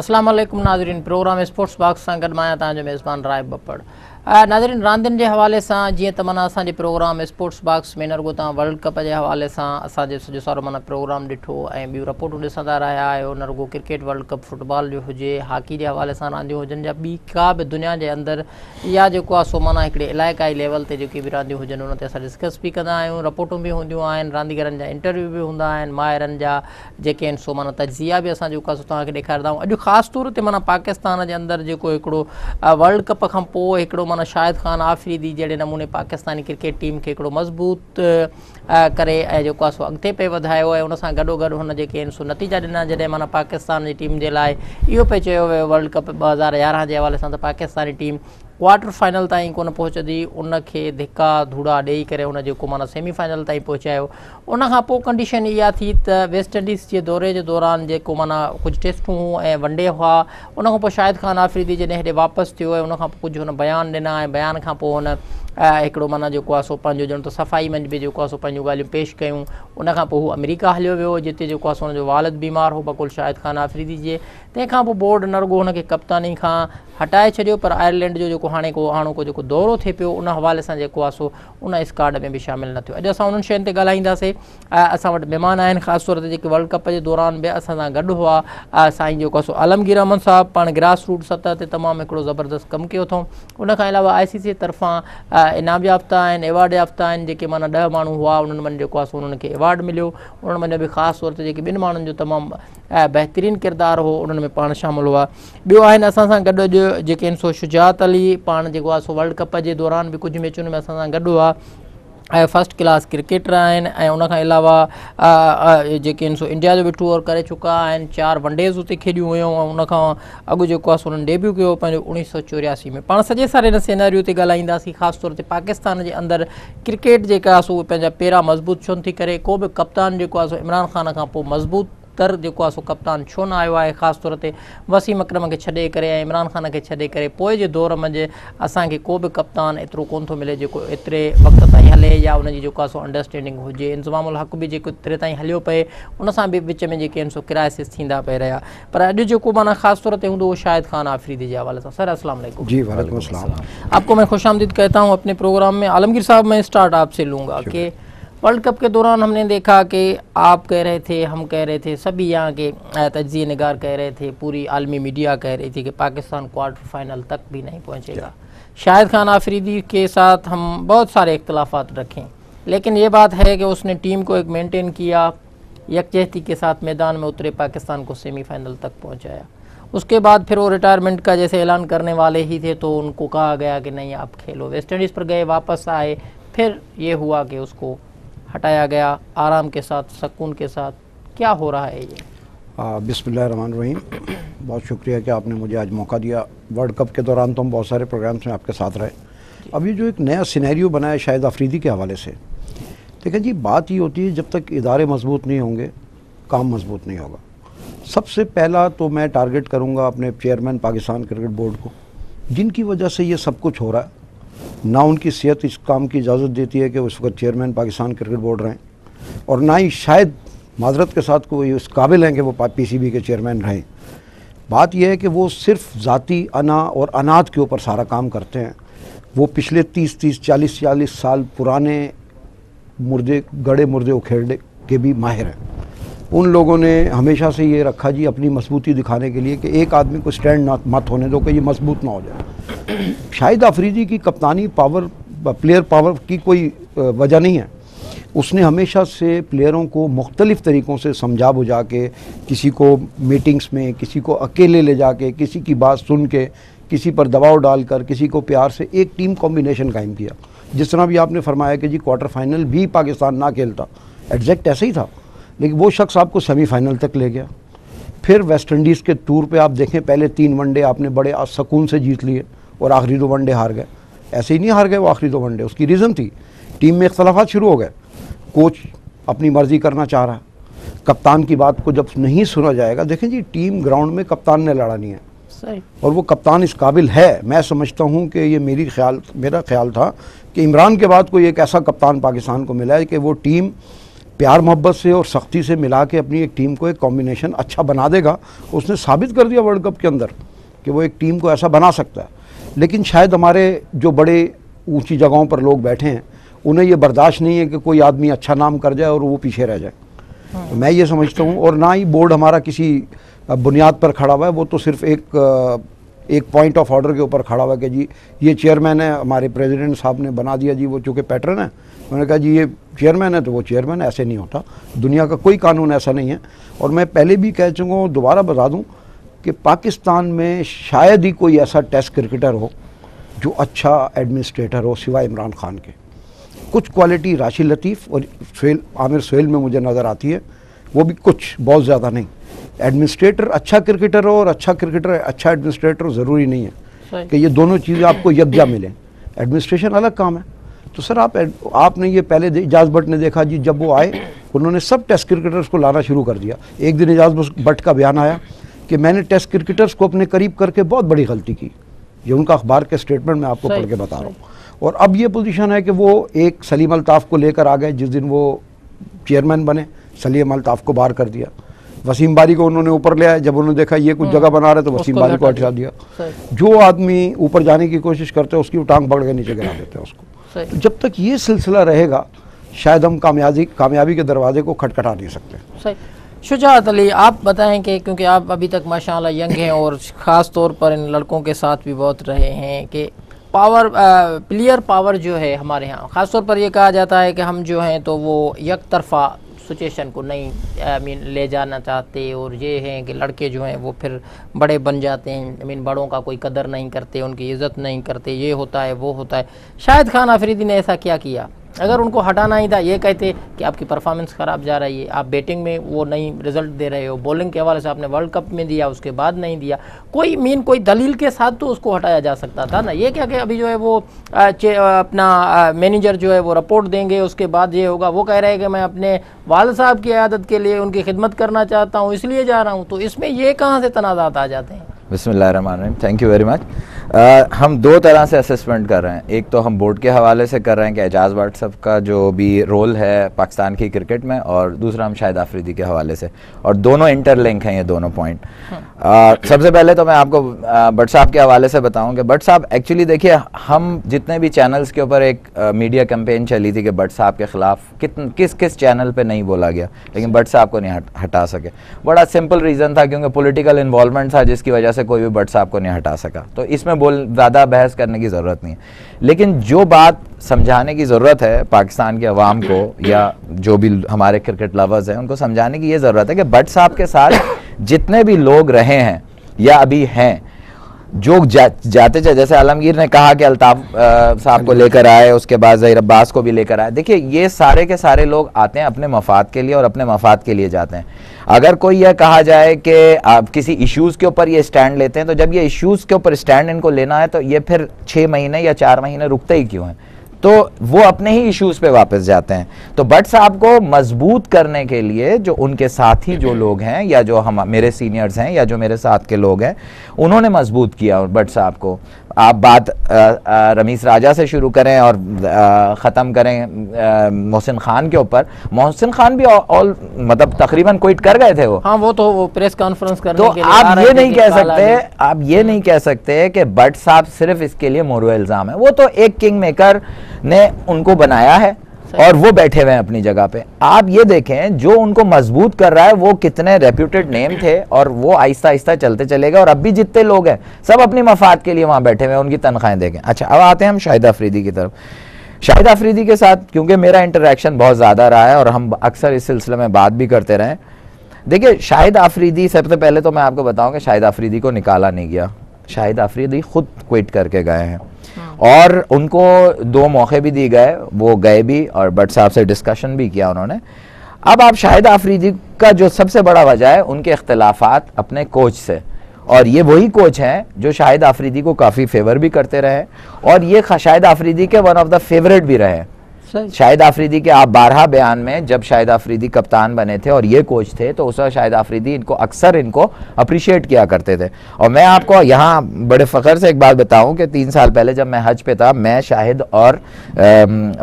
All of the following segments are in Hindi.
अस्सलाम वालेकुम नाज़रीन, प्रोग्राम स्पोर्ट्स बॉक्स सां गॾु आहियां तव्हांजो मेज़बान राइब बप्पड़। नाज़रीन, रांदियुनि जे हवाले सां जीअं त माना असांजे प्रोग्राम स्पोर्ट्स बॉक्स में न रुॻो तव्हां वर्ल्ड कप जे हवाले सां असांजे सॼो सारो माना प्रोग्राम ॾिठो ऐं ॿियूं रिपोर्टूं ॾिसंदा रहिया आहियो, न रुॻो क्रिकेट वर्ल्ड कप फुटबॉल जो हुजे, हॉकी जे हवाले सां रांदियूं हुजनि या ॿी का बि दुनिया जे अंदरि इहा जेको आहे सो माना हिकिड़े इलाइक़ाई लेवल ते जेकी बि रांदियूं हुजनि उन ते असां डिस्कस बि कंदा आहियूं, रिपोर्टूं बि हूंदियूं आहिनि, रांदीगरनि जा इंटरव्यू बि हूंदा आहिनि, माहिरनि जा जेके आहिनि सो माना तजिया बि असां जेको आहे सो तव्हांखे ॾेखारींदा आहियूं। अॼु ख़ासि तौर ते माना पाकिस्तान जे अंदरि जेको हिकिड़ो वर्ल्ड कप खां पोइ हिकिड़ो माना शाहिद ख़ान आफ़रीदी जहिड़े नमूने पाकिस्तानी क्रिकेट टीम खे हिकिड़ो मज़बूत करे ऐं जेको आहे सो अॻिते पिए वधायो ऐं उन सां गॾोगॾु हुन जेके आहिनि सो नतीजा ॾिना जॾहिं माना पाकिस्तान जी टीम जे लाइ इहो पिए चयो वियो वर्ल्ड कप 2011 जे हवाले सां त पाकिस्तानी टीम क्वार्टर फाइनल ताईं कोन पहुचंदी, उनखे धिका धूड़ा ॾेई करे हुन जेको माना सेमीफाइनल ताईं पहुचायो। उनखां पोइ कंडीशन इहा थी त वेस्ट इंडीज़ जे दौरे जे दौरान जेको माना कुझु टेस्टूं ऐं वनडे हुआ, उनखां पोइ शाहिद ख़ान आफ़रीदी जॾहिं हेॾे वापसि थियो ऐं उनखां पोइ कुझु हुन बयानु ॾिना ऐं बयान खां पोइ हुन हिकिड़ो माना जेको आहे सो पंहिंजो ॼण त सफ़ाई मंझि बि जेको आहे सो पंहिंजूं ॻाल्हियूं पेश कयूं। उनखां पोइ हू अमेरिका हलियो वियो जिते जेको आहे सो हुनजो वालिद बीमार हो बकुल शाहिद ख़ान आफ़रीदी जे, तंहिंखां पोइ बोर्ड न रुॻो हुनखे कप्तानी खां हटाए छॾियो पर आयरलैंड जो जेको हाणोको जेको दौरो थिए पियो उन हवाले सां जेको आहे सो उन स्क्वाड में बि शामिलु न थियो। अॼु असां उन्हनि शयुनि ते ॻाल्हाईंदासीं। असां वटि महिमान आहिनि ख़ासि तौर ते जेके वर्ल्ड कप जे दौरान बि असां सां गॾु हुआ, साईं जेको आहे सो आलमगीर अहमद साहिबु, पाण ग्रास रूट सतह ते तमामु हिकिड़ो ज़बरदस्त कमु कयो अथऊं। उनखां अलावा ICC तरफ़ां इनाम याफ़्ता आहिनि, एवार्ड याफ़्ता आहिनि, जेके माना 10 माण्हू हुआ उन्हनि में जेको आहे सो उन्हनि खे एवार्ड मिलियो। उन्हनि में बि ख़ासि तौर ते जेके 2 माण्हुनि जो तमामु बहितरीनु किरदारु हो उन्हनि में पाण शामिलु हुआ। ॿियो आहिनि असां सां गॾु अॼु जेके आहिनि सो शुजात अली, पाण जेको आहे सो वर्ल्ड कप जे दौरान बि कुझु मैचुनि में असां सां गॾु हुआ ऐं फस्ट क्लास क्रिकेटर आहिनि ऐं उनखां अलावा जेके आहिनि सो इंडिया जो बि टूर करे चुका आहिनि, 4 वनडेज़ उते खेॾियूं हुयूं ऐं उनखां अॻु जेको आहे सो उन्हनि डेब्यू कयो पंहिंजो 1984 में। पाण सॼे सारे हिन सिनेरियो ते ॻाल्हाईंदासीं, ख़ासि तौर ते पाकिस्तान जे अंदरि क्रिकेट जेका आहे सो पंहिंजा पेरा मज़बूत छो नथी करे, को बि कप्तान जेको आहे सो इमरान ख़ान खां पोइ मज़बूत जेको आहे सो कप्तान छो न आयो आहे, ख़ासि तौर ते वसीम अकरम खे छॾे करे ऐं इमरान ख़ान खे छॾे करे पोइ जे दौर मंझि असांखे को बि कप्तान एतिरो कोन थो मिले जेको एतिरे वक़्त ताईं हले या उनजी जेको आहे सो अंडरस्टैंडिंग हुजे। इंज़मामुल हक़ बि जेको एतिरे ताईं हलियो पए उन सां बि विच में जेके आहिनि सो क्राइसिस थींदा पए रहिया, पर अॼु जेको माना ख़ासि तौर ते हूंदो उहो शाहिद ख़ान आफ़रीदी जे हवाले सां। सर अस्सलाम वालेकुम। जी वालेकुम अस्सलाम। आपको मैं खुशामदीद कहता हूँ अपने प्रोग्राम में। आलमगीर साहब, मैं स्टार्ट आपसे लूँगा कि वर्ल्ड कप के दौरान हमने देखा कि आप कह रहे थे, हम कह रहे थे, सभी यहाँ के तज्ज़िये निगार कह रहे थे, पूरी आलमी मीडिया कह रही थी कि पाकिस्तान क्वार्टर फाइनल तक भी नहीं पहुँचेगा। शाहिद ख़ान आफ़रीदी के साथ हम बहुत सारे इख्तलाफात रखें, लेकिन ये बात है कि उसने टीम को एक मेंटेन किया, यकजहती के साथ मैदान में उतरे, पाकिस्तान को सेमीफाइनल तक पहुँचाया। उसके बाद फिर वो रिटायरमेंट का जैसे ऐलान करने वाले ही थे तो उनको कहा गया कि नहीं आप खेलो, वेस्ट इंडीज़ पर गए, वापस आए, फिर ये हुआ कि उसको हटाया गया आराम के साथ, सुकून के साथ। क्या हो रहा है ये? बिस्मिल्लाहिर्रहमानिर्रहीम। बहुत शुक्रिया कि आपने मुझे आज मौका दिया। वर्ल्ड कप के दौरान तो हम बहुत सारे प्रोग्राम्स में आपके साथ रहे। अब ये जो एक नया सिनेरियो बना है शाहिद आफ़रीदी के हवाले से, देखिए जी, बात ये होती है जब तक इदारे मजबूत नहीं होंगे काम मजबूत नहीं होगा। सबसे पहला तो मैं टारगेट करूँगा अपने चेयरमैन पाकिस्तान क्रिकेट बोर्ड को, जिनकी वजह से ये सब कुछ हो रहा है। ना उनकी सेहत इस काम की इजाज़त देती है कि उस वक्त चेयरमैन पाकिस्तान क्रिकेट बोर्ड रहें, और ना ही शायद माजरत के साथ कोई उस काबिल हैं कि वो PCB के चेयरमैन रहें। बात यह है कि वो सिर्फ ज़ाती अना और अनाद के ऊपर सारा काम करते हैं। वो पिछले 30-30, 40-40 साल पुराने मुर्दे, गड़े मुर्दे उखेड़ने के भी माहिर हैं। उन लोगों ने हमेशा से ये रखा जी अपनी मजबूती दिखाने के लिए कि एक आदमी को स्टैंड मत होने दो कि ये मजबूत ना हो जाए। शाहिद आफ़रीदी की कप्तानी पावर, प्लेयर पावर की कोई वजह नहीं है। उसने हमेशा से प्लेयरों को मुख्तलिफ़ तरीक़ों से समझा बुझा के, किसी को मीटिंग्स में, किसी को अकेले ले जाके, किसी की बात सुन के, किसी पर दबाव डालकर, किसी को प्यार से एक टीम कॉम्बिनेशन कायम किया। जिस तरह भी आपने फरमाया कि जी क्वार्टर फाइनल भी पाकिस्तान ना खेलता, एग्जैक्ट ऐसे ही था, लेकिन वो शख्स आपको सेमीफाइनल तक ले गया। फिर वेस्ट इंडीज़ के टूर पे आप देखें, पहले 3 वनडे आपने बड़े सुकून से जीत लिए और आखिरी 2 वनडे हार गए। ऐसे ही नहीं हार गए वो आखिरी 2 वनडे, उसकी रीज़न थी टीम में इख्तलाफात शुरू हो गए। कोच अपनी मर्ज़ी करना चाह रहा, कप्तान की बात को जब नहीं सुना जाएगा, देखें जी, टीम ग्राउंड में कप्तान ने लड़ानी है सही, और वो कप्तान इस काबिल है। मैं समझता हूँ कि ये मेरा ख्याल था कि इमरान के बाद कोई एक ऐसा कप्तान पाकिस्तान को मिला है कि वो टीम प्यार मोहब्बत से और सख्ती से मिला के अपनी एक टीम को एक कॉम्बिनेशन अच्छा बना देगा। उसने साबित कर दिया वर्ल्ड कप के अंदर कि वो एक टीम को ऐसा बना सकता है। लेकिन शायद हमारे जो बड़े ऊंची जगहों पर लोग बैठे हैं उन्हें ये बर्दाश्त नहीं है कि कोई आदमी अच्छा नाम कर जाए और वो पीछे रह जाए। तो मैं ये समझता हूँ, और ना ही बोर्ड हमारा किसी बुनियाद पर खड़ा हुआ है, वो तो सिर्फ एक पॉइंट ऑफ ऑर्डर के ऊपर खड़ा हुआ कि जी ये चेयरमैन है, हमारे प्रेसिडेंट साहब ने बना दिया जी, वो चूँकि पैटर्न है, उन्होंने कहा जी ये चेयरमैन है तो वो चेयरमैन। ऐसे नहीं होता, दुनिया का कोई कानून ऐसा नहीं है। और मैं पहले भी कह चुका हूँ, दोबारा बता दूँ कि पाकिस्तान में शायद ही कोई ऐसा टेस्ट क्रिकेटर हो जो अच्छा एडमिनिस्ट्रेटर हो सिवाय इमरान खान के। कुछ क्वालिटी राशिद लतीफ़ और आमिर सुहेल में मुझे नज़र आती है, वो भी कुछ, बहुत ज़्यादा नहीं। एडमिनिस्ट्रेटर अच्छा क्रिकेटर हो और अच्छा क्रिकेटर अच्छा एडमिनिस्ट्रेटर ज़रूरी नहीं है कि ये दोनों चीज़ें आपको यकजा मिलें। एडमिनिस्ट्रेशन अलग काम है। तो सर आपने ये पहले इजाज़ भट्ट ने देखा जी, जब वो आए उन्होंने सब टेस्ट क्रिकेटर्स को लाना शुरू कर दिया। एक दिन इजाज़ भट्ट का बयान आया कि मैंने टेस्ट क्रिकेटर्स को अपने करीब करके बहुत बड़ी गलती की। ये उनका अखबार के स्टेटमेंट में आपको पढ़ के बता रहा हूँ। और अब ये पोजीशन है कि वो एक सलीम अल्ताफ़ को लेकर आ गए। जिस दिन वो चेयरमैन बने सलीम अल्ताफ़ को बाहर कर दिया। वसीम बारी को उन्होंने ऊपर ले आया। जब उन्होंने देखा ये कुछ जगह बना रहे तो वसीम बारी को हटा दिया। जो आदमी ऊपर जाने की कोशिश करते हैं उसकी टांग पकड़ के नीचे गिरा देते हैं उसको। तो जब तक ये सिलसिला रहेगा शायद हम कामयाबी के दरवाजे को खटखटा नहीं सकते। शुजात अली, आप बताएं कि क्योंकि आप अभी तक माशाल्लाह यंग हैं और ख़ास तौर पर इन लड़कों के साथ भी बहुत रहे हैं कि पावर प्लेयर पावर जो है हमारे यहाँ, ख़ास तौर पर ये कहा जाता है कि हम जो हैं तो वो एक तरफा सिचुएशन को नहीं ले जाना चाहते, और ये हैं कि लड़के जो हैं वो फिर बड़े बन जाते हैं, बड़ों का कोई कदर नहीं करते, उनकी इज़्ज़त नहीं करते, ये होता है वो होता है। शाहिद खान अफरीदी ने ऐसा क्या किया? अगर उनको हटाना ही था, ये कहते कि आपकी परफॉर्मेंस ख़राब जा रही है, आप बैटिंग में वो नहीं रिजल्ट दे रहे हो, बॉलिंग के हवाले से आपने वर्ल्ड कप में दिया उसके बाद नहीं दिया, कोई दलील के साथ तो उसको हटाया जा सकता था ना। ये क्या कि अभी जो है वो अपना मैनेजर जो है वो रिपोर्ट देंगे, उसके बाद ये होगा। वो कह रहे हैं कि मैं अपने वालिद साहब की आदत के लिए उनकी खिदमत करना चाहता हूँ इसलिए जा रहा हूँ। तो इसमें ये कहाँ से तनाज़ात आ जाते हैं? बिस्मिल्लाहिर्रहमानिर्रहीम, थैंक यू वेरी मच। हम दो तरह से असेसमेंट कर रहे हैं। एक तो हम बोर्ड के हवाले से कर रहे हैं कि एजाज़ भट्ट साहब का जो भी रोल है पाकिस्तान की क्रिकेट में, और दूसरा हम शाहिद अफरीदी के हवाले से, और दोनों इंटरलिंक हैं ये दोनों पॉइंट। सबसे पहले तो मैं आपको भट्ट साहब के हवाले से बताऊं कि भट्ट साहब एक्चुअली देखिए, हम जितने भी चैनल्स के ऊपर एक मीडिया कैंपेन चली थी कि भट्ट साहब के ख़िलाफ़ किस चैनल पर नहीं बोला गया, लेकिन भट्ट साहब को नहीं हटा सके। बड़ा सिंपल रीज़न था, क्योंकि पॉलिटिकल इन्वॉल्वमेंट था जिसकी वजह से कोई भी भट्ट साहब को नहीं हटा सका। तो इसमें ज़्यादा बहस करने की ज़रूरत नहीं है। लेकिन जो बात समझाने की ज़रूरत है पाकिस्तान के अवाम को, या जो भी हमारे क्रिकेट लवर्स हैं उनको समझाने की ये ज़रूरत है कि भट्ट साहब के साथ जितने भी लोग रहे हैं या अभी हैं, जो जाते जैसे आलमगीर ने कहा कि अल्ताफ साहब को लेकर आए, उसके बाद ज़हीर अब्बास को भी लेकर आए। देखिए, ये सारे के सारे लोग आते हैं अपने मफाद के लिए और अपने मफाद के लिए जाते हैं। अगर कोई यह कहा जाए कि आप किसी इश्यूज़ के ऊपर ये स्टैंड लेते हैं, तो जब ये इश्यूज़ के ऊपर स्टैंड इनको लेना है तो ये फिर 6 महीने या 4 महीने रुकते ही क्यों हैं? तो वो अपने ही इश्यूज़ पे वापस जाते हैं। तो भट्ट साहब को मजबूत करने के लिए जो उनके साथी जो लोग हैं, या जो हम मेरे सीनियर्स हैं, या जो मेरे साथ के लोग हैं, उन्होंने मजबूत किया भट्ट साहब को। आप बात रमीस राजा से शुरू करें और ख़त्म करें मोहसिन खान के ऊपर। मोहसिन खान भी मतलब तकरीबन क्विट कर गए थे वो। हाँ, वो तो वो प्रेस कॉन्फ्रेंस करने तो के लिए आप ये नहीं कह सकते कि भट्ट साहब सिर्फ इसके लिए मोरू इल्ज़ाम है। वो तो एक किंग मेकर ने उनको बनाया है और वो बैठे हुए हैं अपनी जगह पे। आप ये देखें, जो उनको मजबूत कर रहा है वो कितने रेप्यूटेड नेम थे, और वो आहिस्ता आहिस्ता चलते चलेगा। और अब भी जितने लोग हैं सब अपनी मफाद के लिए वहां बैठे हुए हैं, उनकी तनख्वाहें देखें। अच्छा, अब आते हैं हम शाहिद अफरीदी की तरफ। शाहिद अफरीदी के साथ क्योंकि मेरा इंटरेक्शन बहुत ज़्यादा रहा है और हम अक्सर इस सिलसिले में बात भी करते रहे। देखिए, शाहिद अफरीदी, सबसे पहले तो मैं आपको बताऊँ कि शाहिद अफरीदी को निकाला नहीं गया। शाहिद अफरीदी खुद क्विट करके गए हैं और उनको 2 मौके भी दिए गए, वो गए भी और भट्ट साहब से डिस्कशन भी किया उन्होंने। अब आप शाहिद अफरीदी का जो सबसे बड़ा वजह है उनके इख्तिलाफात अपने कोच से, और ये वही कोच हैं जो शाहिद अफरीदी को काफ़ी फेवर भी करते रहे, और ये शाहिद अफरीदी के वन ऑफ द फेवरेट भी रहे। शाहिद अफरीदी के आप 12 बयान में, जब शाहिद अफरीदी कप्तान बने थे और ये कोच थे, तो उस वक्त शाहिद अफरीदी अक्सर इनको अप्रिशिएट किया करते थे। और मैं आपको यहाँ बड़े फ़ख्र से एक बात बताऊँ कि 3 साल पहले जब मैं हज पे था, मैं शाहिद और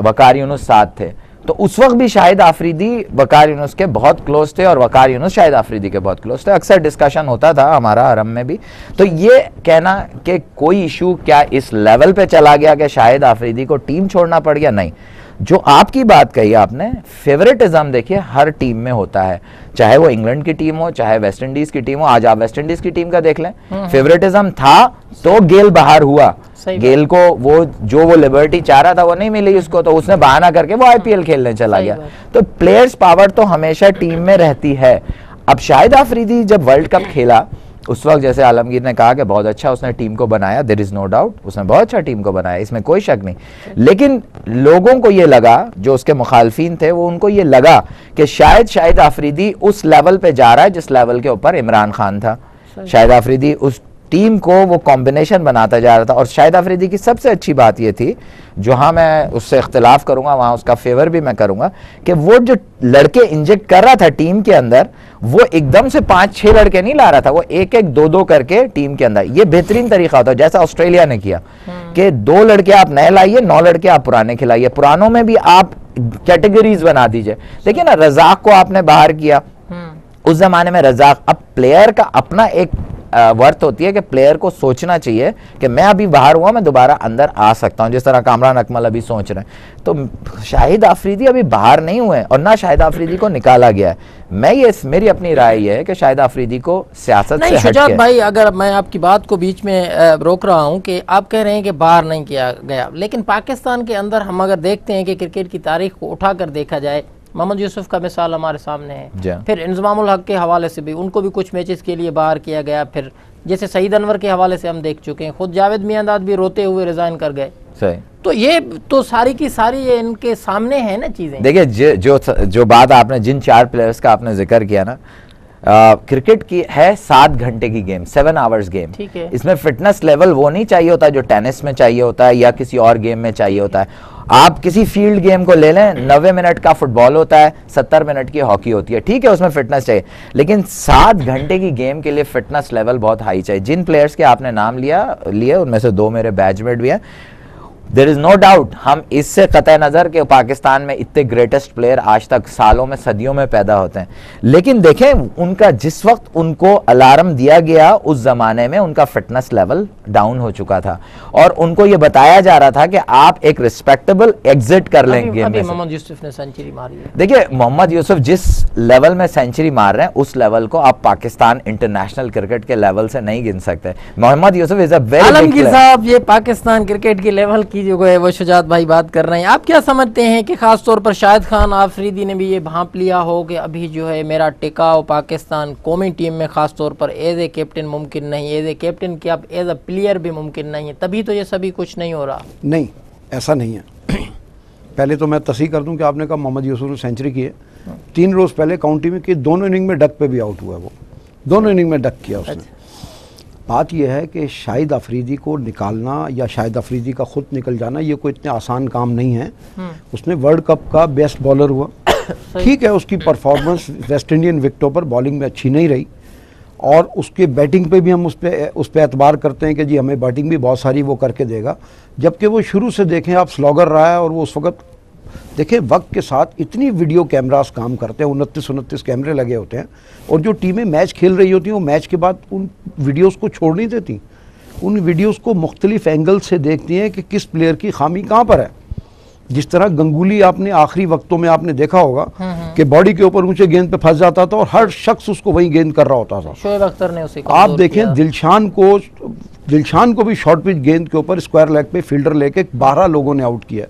वकार यूनुस साथ थे। तो उस वक्त भी शाहिद आफरीदी वकार यूनुस के बहुत क्लोज थे और वकार यूनुस शाहिद आफरीदी के बहुत क्लोज थे, अक्सर डिस्कशन होता था हमारा हरम में भी। तो ये कहना कि कोई इशू क्या इस लेवल पे चला गया कि शाहिद आफरीदी को टीम छोड़ना पड़ गया, नहीं। जो आपकी बात कही आपने, फेवरेटिज्म देखिए हर टीम में होता है, चाहे वो इंग्लैंड की टीम हो चाहे वेस्ट इंडीज की टीम हो। आज आप वेस्ट इंडीज की टीम का देख लें, फेवरेटिज्म था तो गेल बाहर हुआ, गेल को वो लिबर्टी चाह रहा था वो नहीं मिली उसको, तो उसने बहाना करके वो आईपीएल खेलने चला गया। तो प्लेयर्स पावर तो हमेशा टीम में रहती है। अब शाहिद आफरीदी जब वर्ल्ड कप खेला उस वक्त जैसे आलमगीर ने कहा कि बहुत अच्छा उसने टीम को बनाया, देयर इज नो डाउट, उसने बहुत अच्छा टीम को बनाया, इसमें कोई शक नहीं। लेकिन लोगों को ये लगा, जो उसके मुखालफिन थे वो उनको ये लगा कि शाहिद आफरीदी उस लेवल पे जा रहा है जिस लेवल के ऊपर इमरान खान था। शाहिद आफरीदी उस टीम को वो कॉम्बिनेशन बनाता जा रहा था। और शाहिद आफरीदी की सबसे अच्छी बात ये थी, जहाँ मैं उससे इख्तिलाफ करूंगा वहाँ उसका फेवर भी मैं करूंगा, कि वो जो लड़के इंजेक्ट कर रहा था टीम के अंदर, वो एकदम से 5-6 लड़के नहीं ला रहा था, वो 1-1 2-2 करके टीम के अंदर। ये बेहतरीन तरीका होता है जैसा ऑस्ट्रेलिया ने किया कि 2 लड़के आप नए लाइए, 9 लड़के आप पुराने खिलाइए, पुरानों में भी आप कैटेगरीज बना दीजिए। देखिए ना, रजाक को आपने बाहर किया उस जमाने में, रजाक। अब प्लेयर का अपना एक वर्थ होती है कि प्लेयर को सोचना चाहिए कि मैं अभी बाहर हुआ, मैं दोबारा अंदर आ सकता हूं, जिस तरह कामरान अकमल अभी सोच रहे हैं। तो शाहिद आफरीदी अभी बाहर नहीं हुए और ना शाहिद आफरीदी को निकाला गया है। मेरी अपनी राय ये है कि शाहिद आफरीदी को सियासत से शुजात भाई, अगर मैं आपकी बात को बीच में रोक रहा हूं कि आप कह रहे हैं कि बाहर नहीं किया गया, लेकिन पाकिस्तान के अंदर हम अगर देखते हैं कि क्रिकेट की तारीख को उठाकर देखा जाए, मोहम्मद यूसुफ का मिसाल हमारे सामने है, फिर इंजमामुल हक के हवाले से भी उनको भी कुछ मैचेस के लिए बाहर किया गया, फिर जैसे सईद अनवर के हवाले से हम देख चुके हैं, खुद जावेद मियांदाद भी रोते हुए रिजाइन कर गए। सही। तो ये तो सारी की सारी ये इनके सामने है ना चीजें। देखिए जो बात आपने जिन 4 प्लेयर्स का आपने जिक्र किया ना, क्रिकेट की है 7 घंटे की गेम, 7 आवर्स गेम। ठीक है। इसमें फिटनेस लेवल वो नहीं चाहिए होता जो टेनिस में चाहिए होता है या किसी और गेम में चाहिए होता है। आप किसी फील्ड गेम को ले लें, 90 मिनट का फुटबॉल होता है, 70 मिनट की हॉकी होती है, ठीक है उसमें फिटनेस चाहिए, लेकिन 7 घंटे की गेम के लिए फिटनेस लेवल बहुत हाई चाहिए। जिन प्लेयर्स के आपने नाम लिए उनमें से 2 मेरे बैचमेट भी हैं। देयर इज नो डाउट, हम इससे कतई नजर के पाकिस्तान में इतने ग्रेटेस्ट प्लेयर आज तक सालों में सदियों में पैदा होते हैं, लेकिन देखें उनका जिस वक्त उनको अलार्म दिया गया उस जमाने में उनका फिटनेस लेवल डाउन हो चुका था और उनको यह बताया जा रहा था कि आप एक रिस्पेक्टेबल एग्जिट कर लेंगे। मोहम्मद यूसुफ ने सेंचुरी मारी है। देखिए मोहम्मद यूसुफ जिस लेवल में सेंचुरी मार रहे हैं उस लेवल को आप पाकिस्तान इंटरनेशनल क्रिकेट के लेवल से नहीं गिन सकते। Mohammad Yusuf is a very Alamgir साहब, ये पाकिस्तान क्रिकेट के लेवल की जो है वो शुजात भाई बात कर रहे हैं, आप क्या समझते हैं कि खास तौर पर शाहिद खान आफरीदी ने भी ये भांप लिया हो कि अभी जो है मेरा टिकाव पाकिस्तान कौमी टीम में खास तौर पर एज ए कैप्टन मुमकिन नहीं, एज ए कैप्टन की अब एज अ प्लेयर भी मुमकिन नहीं है, तभी तो ये सभी कुछ नहीं हो रहा। नहीं, ऐसा नहीं है। पहले तो मैं तस्दीक कर दूं कि आपने कहा मोहम्मद यूसुफ ने सेंचुरी की है, 3 रोज़ पहले काउंटी में कि दोनों इनिंग में डक पे भी आउट हुआ, वो दोनों इनिंग में डक किया उसने। बात यह है कि शाहिद अफरीदी को निकालना या शाहिद अफरीदी का खुद निकल जाना ये कोई इतने आसान काम नहीं है। उसने वर्ल्ड कप का बेस्ट बॉलर हुआ, ठीक है, उसकी परफॉर्मेंस वेस्ट इंडियन विकेटों पर बॉलिंग में अच्छी नहीं रही और उसके बैटिंग पे भी हम उस पर एतबार करते हैं कि जी हमें बैटिंग भी बहुत सारी वो करके देगा, जबकि वो शुरू से देखें आप स्लॉगर रहा है और वो उस वक्त देखिए वक्त के साथ इतनी वीडियो कैमरास काम करते हैं, 29 कैमरे लगे होते हैं और जो टीमें मैच खेल रही होती हैं वो मैच के बाद उन वीडियोस को छोड़ नहीं देती, उन वीडियोस को मुख्तलिफ एंगल से देखती हैं कि किस प्लेयर की खामी कहाँ पर है। जिस तरह गंगुली आपने आखिरी वक्तों में आपने देखा होगा कि बॉडी के ऊपर ऊंचे गेंद पे फंस जाता था और हर शख्स उसको वही गेंद कर रहा होता था। शोएब अख्तर ने उसे आप देखें दिलशान को भी शॉर्ट पिच गेंद के ऊपर स्क्वायर लेग पे फील्डर लेके 12 लोगों ने आउट किया।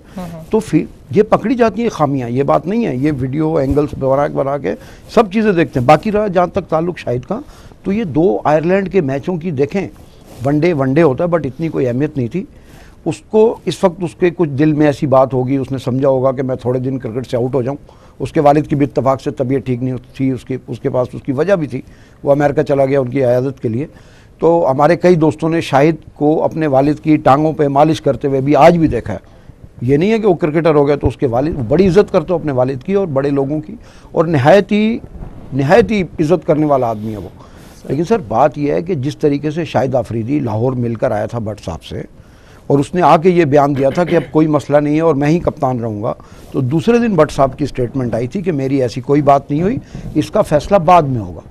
तो फिर ये पकड़ी जाती है खामियां, ये बात नहीं है, ये वीडियो एंगल्स बना के सब चीज़ें देखते हैं। बाकी रहा जहाँ तक ताल्लुक शाहिद का, तो ये 2 आयरलैंड के मैचों की देखें, वनडे होता है बट इतनी कोई अहमियत नहीं थी उसको। इस वक्त उसके कुछ दिल में ऐसी बात होगी, उसने समझा होगा कि मैं थोड़े दिन क्रिकेट से आउट हो जाऊं। उसके वालिद की भी इत्तफाक से तबीयत ठीक नहीं थी, उसके पास उसकी वजह भी थी, वो अमेरिका चला गया उनकी इयादत के लिए। तो हमारे कई दोस्तों ने शाहिद को अपने वालिद की टांगों पे मालिश करते हुए भी आज भी देखा है। ये नहीं है कि वो क्रिकेटर हो गया तो उसके वालिद बड़ी इज़्ज़त करते हो अपने वालिद की और बड़े लोगों की, और नहायत ही इज़्ज़त करने वाला आदमी है वो। लेकिन सर बात यह है कि जिस तरीके से शाहिद अफरीदी लाहौर मिलकर आया था भट्ट साहब से, और उसने आके ये बयान दिया था कि अब कोई मसला नहीं है और मैं ही कप्तान रहूँगा, तो दूसरे दिन भट्ट साहब की स्टेटमेंट आई थी कि मेरी ऐसी कोई बात नहीं हुई, इसका फैसला बाद में होगा।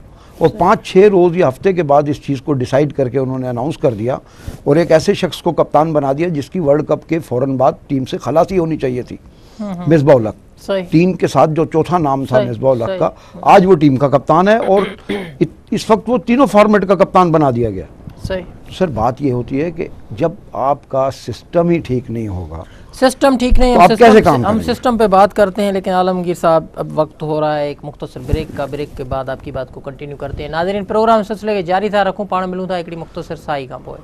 और 5-6 रोज़ या हफ्ते के बाद इस चीज़ को डिसाइड करके उन्होंने अनाउंस कर दिया और एक ऐसे शख्स को कप्तान बना दिया जिसकी वर्ल्ड कप के फ़ौरन बाद टीम से खलासी होनी चाहिए थी, मिसबाह उल हक। सही। 3 के साथ जो चौथा नाम था सही, मिसबाह उल हक सही। का, आज वो टीम का कप्तान है और इस वक्त वो तीनों फॉर्मेट का कप्तान बना दिया गया। सही। सर बात ये होती है कि जब आपका सिस्टम ही ठीक नहीं होगा, सिस्टम ठीक नहीं, तो आप कैसे काम हम करेंगे? सिस्टम पे बात करते हैं, लेकिन आलमगीर साहब अब वक्त हो रहा है एक मुख्तसर ब्रेक का। ब्रेक के बाद आपकी बात को कंटिन्यू करते हैं। नाज़रीन, प्रोग्राम सिलसिले के जारी था, रखूं पाण मिलूं था हिकिड़ी मुख्तसर साई खां पोइ।